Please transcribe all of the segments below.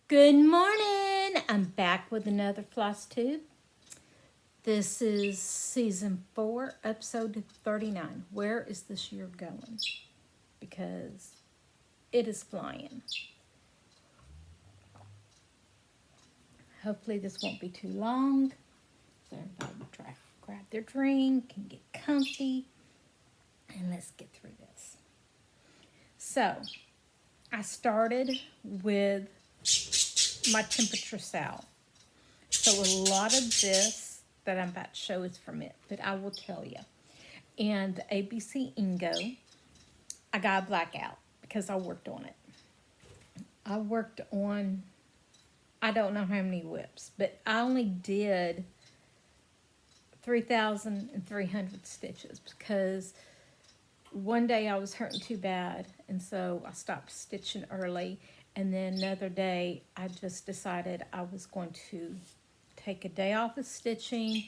Good morning. I'm back with another floss tube. This is season 4, episode 39. Where is this year going? Because it is flying. Hopefully this won't be too long. So everybody grab their drink and get comfy. And let's get through this. So I started with my temperature cell. So a lot of this that I'm about to show is from it, but I will tell you. And the ABC Ingo, I got a blackout because I worked on it. I worked on, I don't know how many whips, but I only did 3,300 stitches because one day I was hurting too bad, and so I stopped stitching early. And then another day, I just decided I was going to take a day off of stitching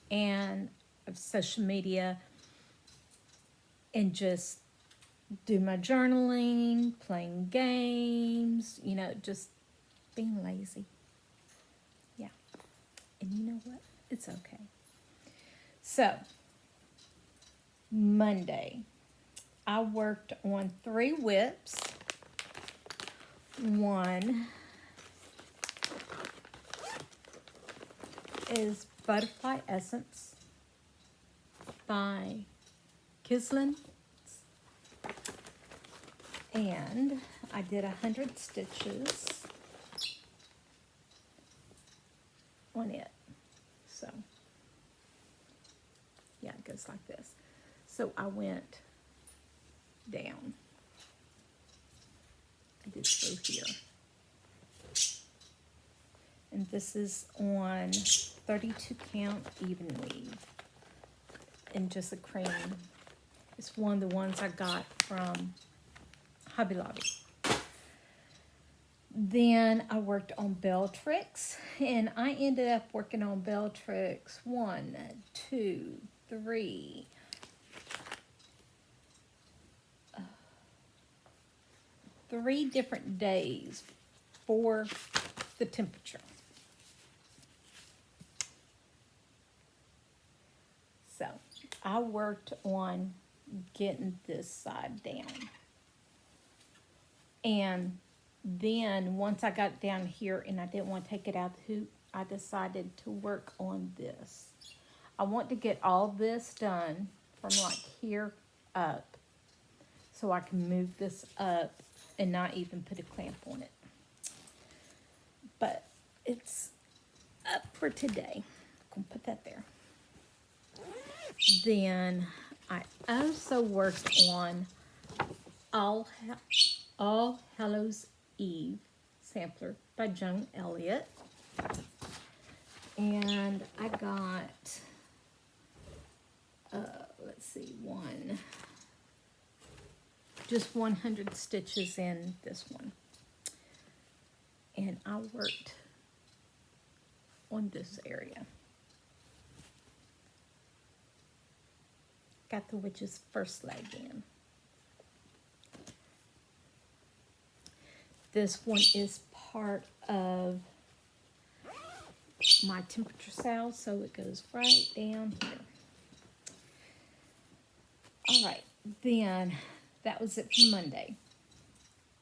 and of social media and just do my journaling, playing games, just being lazy. Yeah. And you know what? It's okay. So, Monday, I worked on 3 whips. One is Butterfly Essence by Cicely, and I did 100 stitches on it. So yeah, it goes like this. So I went down. I did through here. And this is on 32 count even weave. And just a cream. It's one of the ones I got from Hobby Lobby. Then I worked on Bellatrix, and I ended up working on Bellatrix 1, 2, 3, 3 different days for the temperature. So I worked on getting this side down. And then once I got down here and I didn't want to take it out the hoop, I decided to work on this. I want to get all this done from like here up so I can move this up and not even put a clamp on it. But it's up for today. I'm gonna put that there. Then I also worked on All Hallows Eve sampler by Joan Elliott. And I got, let's see, just 100 stitches in this one. And I worked on this area. Got the witch's first leg in. This one is part of my temperature cell, so it goes right down here. All right, then that was it for Monday.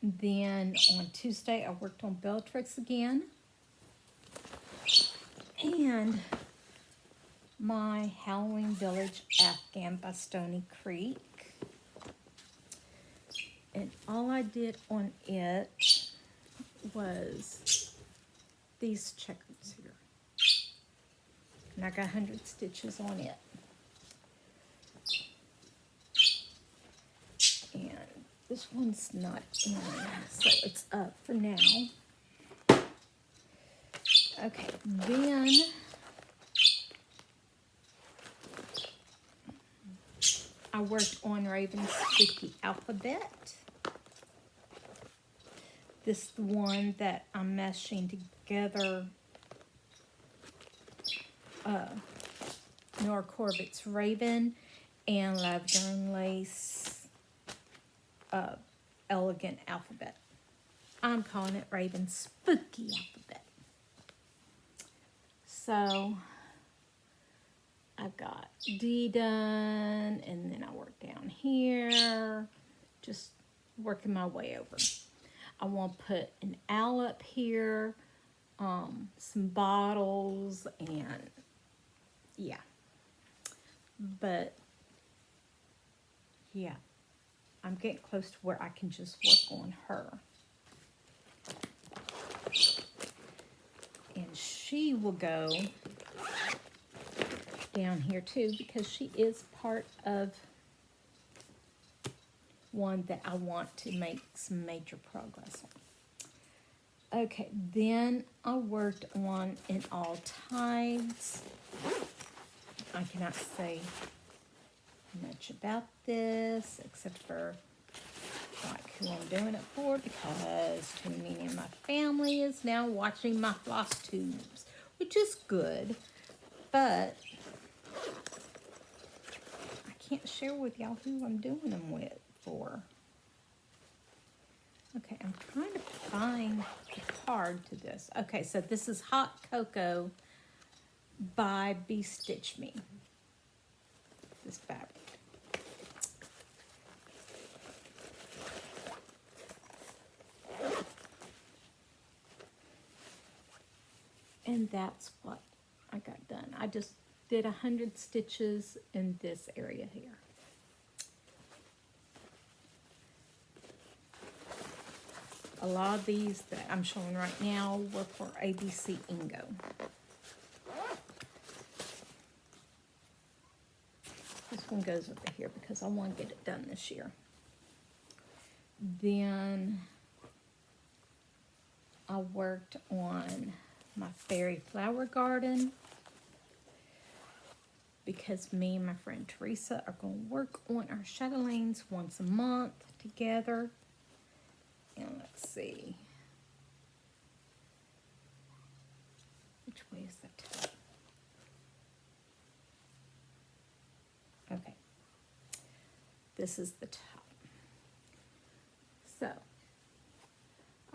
Then on Tuesday, I worked on Bellatrix again. And my Halloween Village Afghan by Stony Creek. And all I did on it was these checkers here. And I got 100 stitches on it. And this one's not in, so it's up for now. Okay, then I worked on Raven's Spooky Alphabet. This is the one that I'm meshing together Nora Corbett's Raven and Lavender and Lace Elegant Alphabet. I'm calling it Raven Spooky Alphabet. So I've got D done, and then I work down here, just working my way over. I want to put an owl up here, some bottles, and yeah. But yeah, I'm getting close to where I can just work on her. And she will go down here too, because she is part of one that I want to make some major progress on. Okay, then I worked on In All Tides. I cannot say much about this except for like who I'm doing it for, because too many of my family is now watching my floss tubes, which is good, but I can't share with y'all who I'm doing them with for. Okay, I'm trying to find the card to this. Okay, so this is Hot Cocoa by Stitch Me. This fabric. And that's what I got done. I just did 100 stitches in this area here. A lot of these that I'm showing right now were for ABC Ingo. This one goes over here because I want to get it done this year. Then I worked on my fairy flower garden because me and my friend Teresa are going to work on our chatelaines once a month together. And let's see, which way is that top? Okay, this is the top. So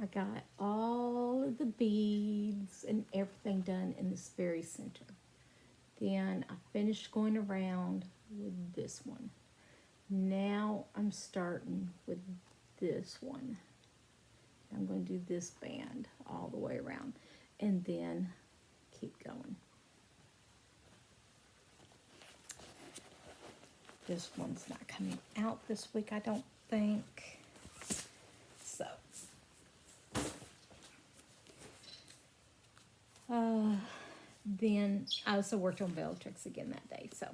I got all of the beads and everything done in this very center. Then I finished going around with this one. Now I'm starting with this one. I'm going to do this band all the way around and then keep going. This one's not coming out this week, I don't think. So, then I also worked on Bellatrix again that day. So,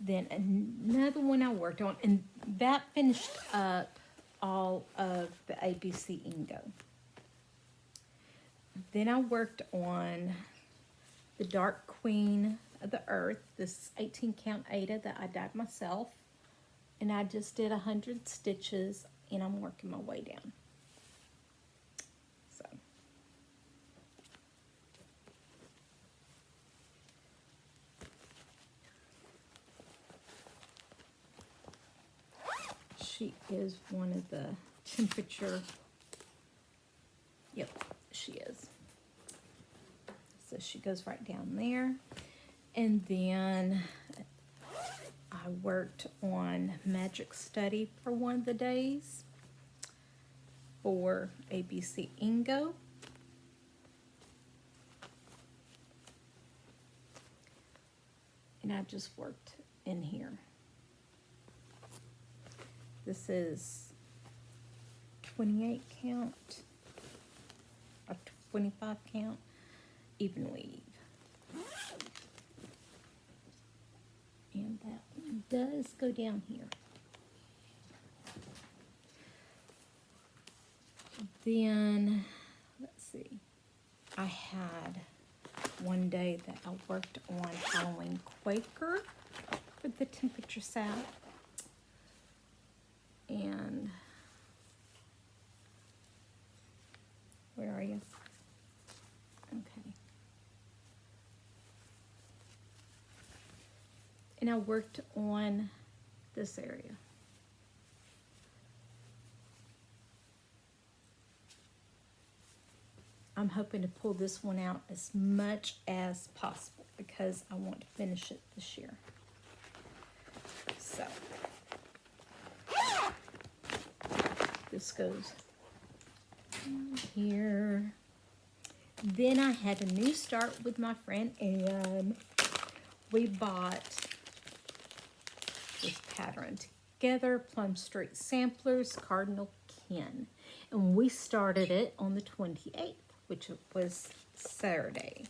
then another one I worked on, and that finished up all of the ABC Ingo. Then I worked on the Dark Queen of the Earth, this 18 count Ada that I dyed myself, and I just did 100 stitches, and I'm working my way down. So she is one of the temperature. Yep, she is. So she goes right down there. And then I worked on Magic Study for one of the days for ABC Ingo. And I just worked in here. This is 28 count or 25 count even weave. And that one does go down here. Then, let's see, I had one day that I worked on Halloween Quaker for the temperature set. And where are you? Okay. And I worked on this area. I'm hoping to pull this one out as much as possible because I want to finish it this year. So this goes here. Then I had a new start with my friend Anne. We bought this pattern together, Plum Street Samplers, Cardinal Kin. And we started it on the 28th, which was Saturday.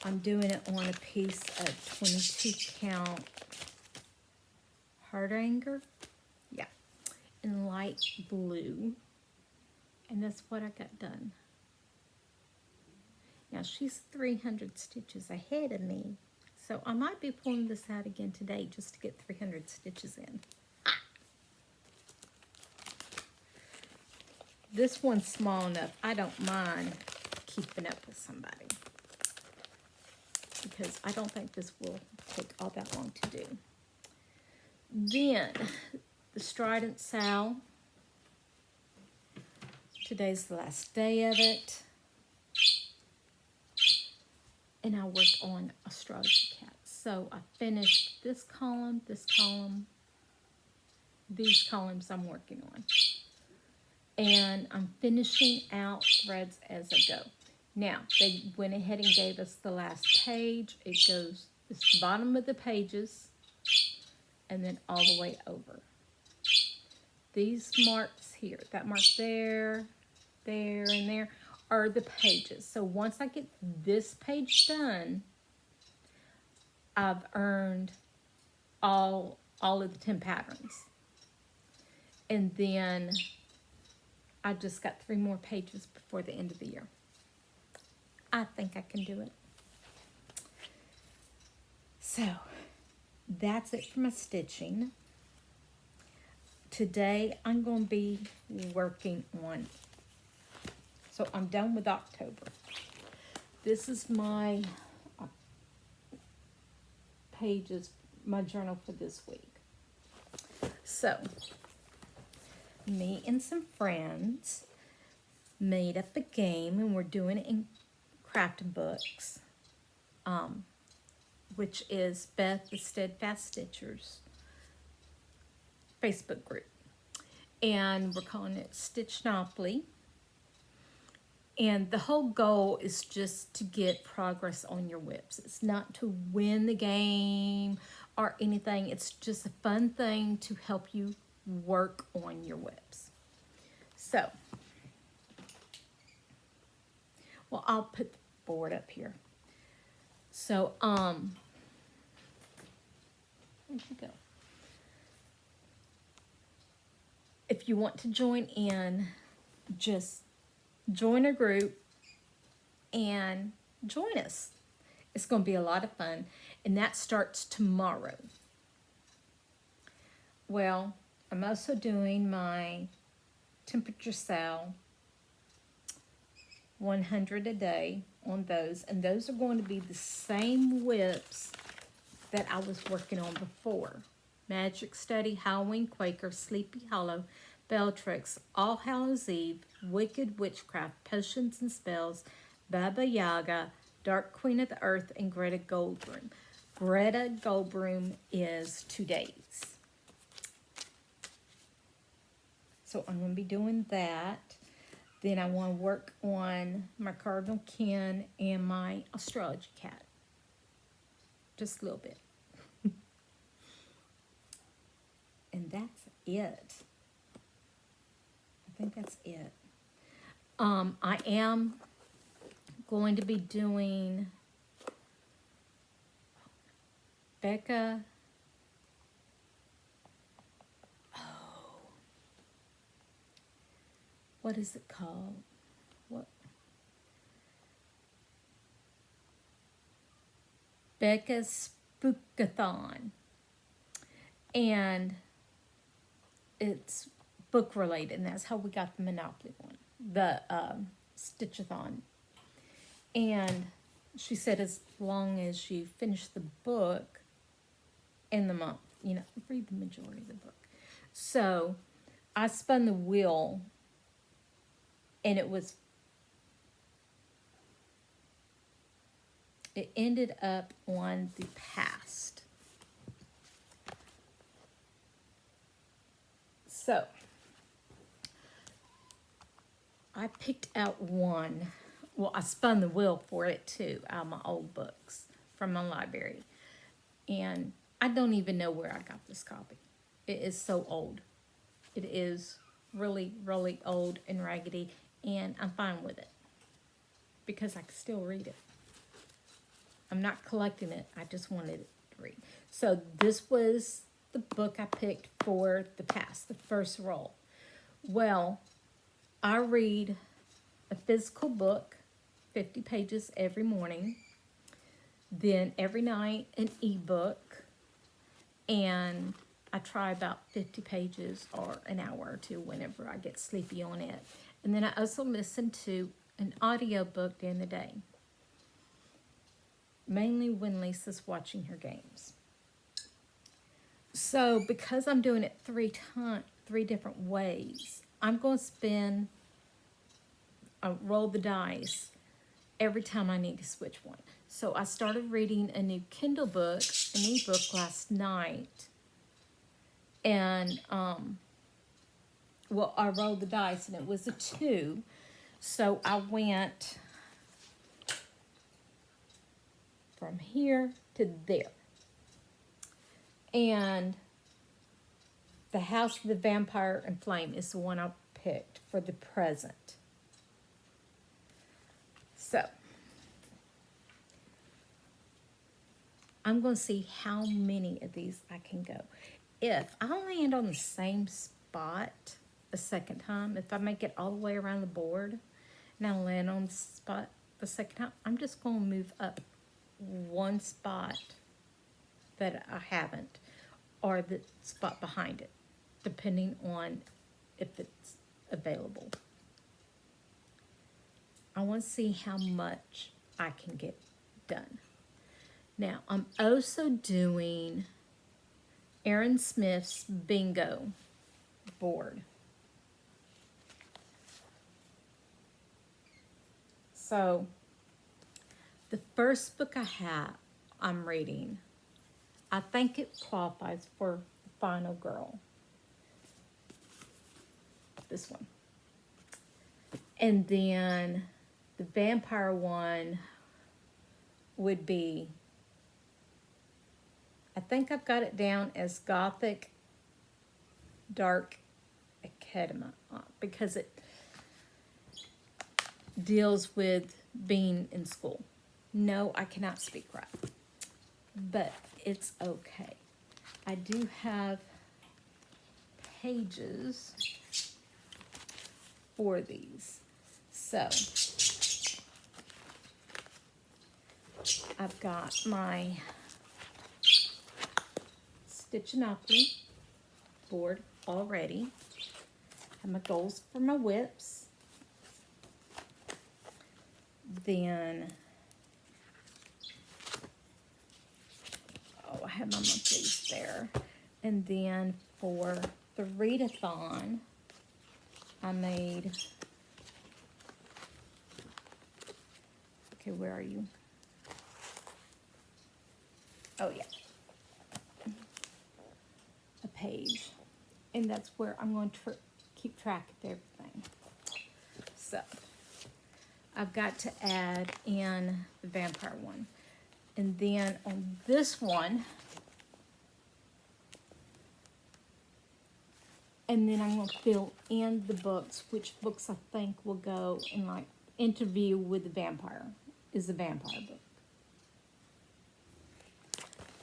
I'm doing it on a piece of 22 count Hardanger. Yeah, in light blue. And that's what I got done. Now she's 300 stitches ahead of me. So I might be pulling this out again today just to get 300 stitches in. This one's small enough. I don't mind keeping up with somebody, because I don't think this will take all that long to do. Then the Strident Sow. Today's the last day of it. And I worked on Astrology Cat. So I finished this column, these columns I'm working on. And I'm finishing out threads as I go. Now, they went ahead and gave us the last page. It goes this bottom of the pages and then all the way over. These marks here, that mark there, there, and there are the pages. So once I get this page done, I've earned all of the 10 patterns. And then I just got 3 more pages before the end of the year. I think I can do it. So that's it for my stitching. Today I'm going to be working on, so I'm done with October. This is my pages, my journal for this week. So me and some friends made up a game, and we're doing it in Crafting Books, which is Beth the Steadfast Stitcher's Facebook group. And we're calling it Stitchnopoly. And the whole goal is just to get progress on your whips. It's not to win the game or anything. It's just a fun thing to help you work on your whips. So, well, I'll put the board up here. So, where'd you go? If you want to join in, just join a group and join us. It's going to be a lot of fun, and that starts tomorrow. Well, I'm also doing my temperature sale, 100 a day on those, and those are going to be the same whips that I was working on before. Magic Study, Halloween Quaker, Sleepy Hollow, Bellatrix, All Hallows Eve, Wicked Witchcraft, Potions and Spells, Baba Yaga, Dark Queen of the Earth, and Greta Goldbroom. Greta Goldbroom is 2 days. So I'm going to be doing that. Then I want to work on my Cardinal Kin and my Astrology Cat. Just a little bit. And that's it. I think that's it. I am going to be doing Becca. What is it called? What? Becca's Spookathon. And it's book related, and that's how we got the Monopoly one, the Stitchathon. And she said as long as you finish the book in the month, you know, read the majority of the book. So I spun the wheel, And it ended up on the past. So I picked out one. Well, I spun the wheel for it too out of my old books from my library. And I don't even know where I got this copy. It is so old. It is really, really old and raggedy, and I'm fine with it because I can still read it. I'm not collecting it. I just wanted it to read. So this was the book I picked for the past, the first roll. Well, I read a physical book, 50 pages every morning. Then every night an ebook, and I try about 50 pages or an hour or two whenever I get sleepy on it. And then I also listen to an audiobook during the day, mainly when Lisa's watching her games. So because I'm doing it three different ways, I'm going to roll the dice every time I need to switch one. So I started reading a new Kindle book, an ebook last night. And, well, I rolled the dice and it was a 2. So I went from here to there. And The House of the Vampire and Flame is the one I picked for the present. So I'm going to see how many of these I can go. If I land on the same spot a second time, if I make it all the way around the board and I land on the spot the second time, I'm just going to move up one spot that I haven't, or the spot behind it, depending on if it's available. I want to see how much I can get done. Now, I'm also doing Aaron Smith's bingo board. So, the first book I'm reading, I think it qualifies for the Final Girl. This one. And then the vampire one would be, I think I've got it down as Gothic Dark Academy because it deals with being in school. No, I cannot speak right, but it's okay. I do have pages for these. So I've got my Stitchinopoly board already. I have my goals for my whips. Then, I have my monthlies there. And then for the readathon, I made, okay, where are you? Oh, yeah. A page. And that's where I'm going to keep track of everything. So, I've got to add in the vampire one. And then on this one, and then I'm going to fill in the books, which books I think will go in like Interview with the Vampire is the vampire book.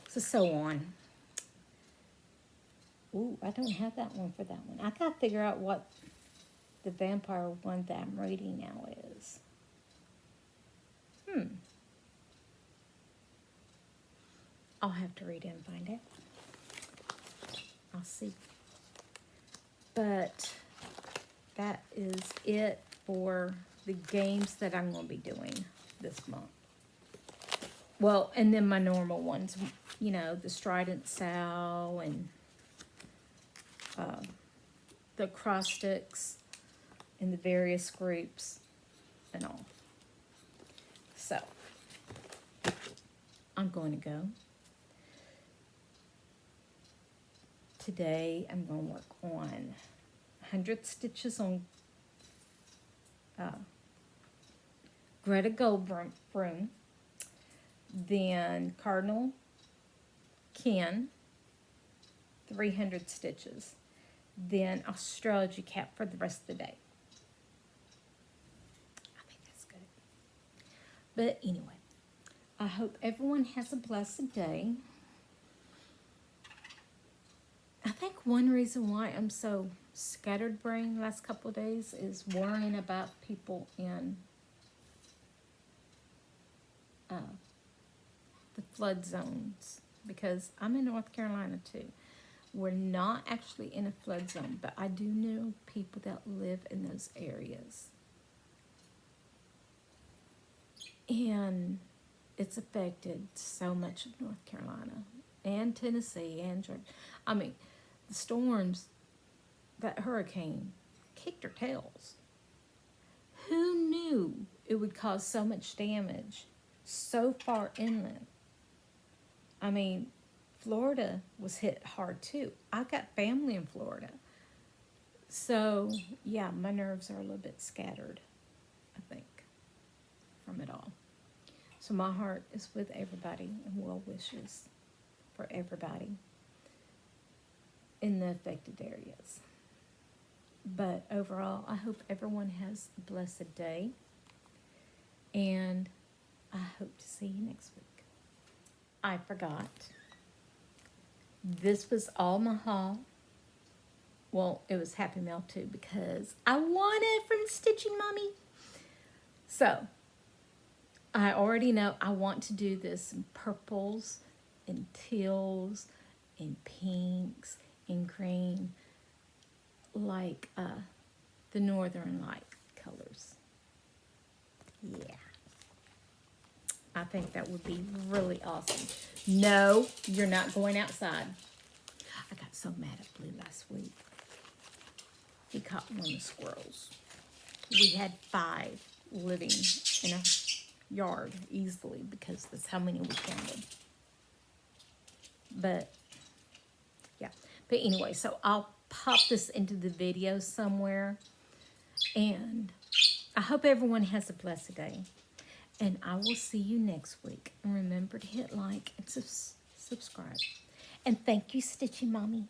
So on. Ooh, I don't have that one for that one. I got to figure out what the vampire one that I'm reading now is. I'll have to read it and find out. I'll see. But that is it for the games that I'm going to be doing this month. Well, and then my normal ones, you know, the Strident Sow and the cross sticks in the various groups and all. So, I'm going to go. Today, I'm going to work on 100 stitches on Greta Goldbroom, then Cardinal Ken, 300 stitches, then Astrology Cap for the rest of the day. I think that's good. But anyway, I hope everyone has a blessed day. I think one reason why I'm so scattered brain the last couple of days is worrying about people in the flood zones, because I'm in North Carolina too. We're not actually in a flood zone, but I do know people that live in those areas. And it's affected so much of North Carolina and Tennessee and Georgia. I mean, the storms, that hurricane kicked her tails. Who knew it would cause so much damage so far inland? I mean, Florida was hit hard too. I got family in Florida. So, yeah, my nerves are a little bit scattered, I think, from it all. So my heart is with everybody and well wishes for everybody in the affected areas. But overall, I hope everyone has a blessed day. And I hope to see you next week. I forgot. This was all my haul. Well, it was Happy Mail too, because I won it from Stitching Mommy. So, I already know I want to do this in purples and teals and pinks and green, like the Northern Light colors. Yeah. I think that would be really awesome. No, you're not going outside. I got so mad at Blue last week. He caught one of the squirrels. We had 5 living in a yard easily because that's how many we counted. But, yeah. But anyway, so I'll pop this into the video somewhere. And I hope everyone has a blessed day. And I will see you next week. And remember to hit like and subscribe. And thank you, Stitchy Mommy.